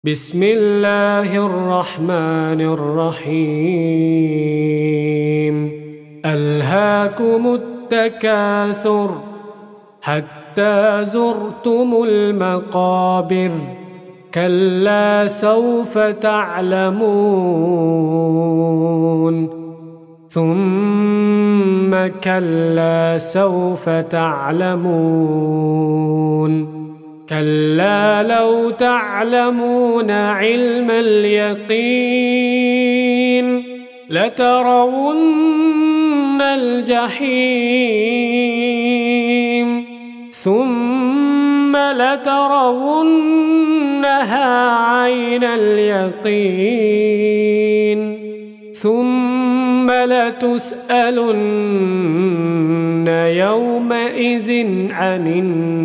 بسم الله الرحمن الرحيم ألهاكم التكاثر حتى زرتم المقابر كلا سوف تعلمون ثم كلا سوف تعلمون كلا لو تعلمون علم اليقين لترون الجحيم ثم لترونها عين اليقين ثم لتسألن يومئذ عن النعيم.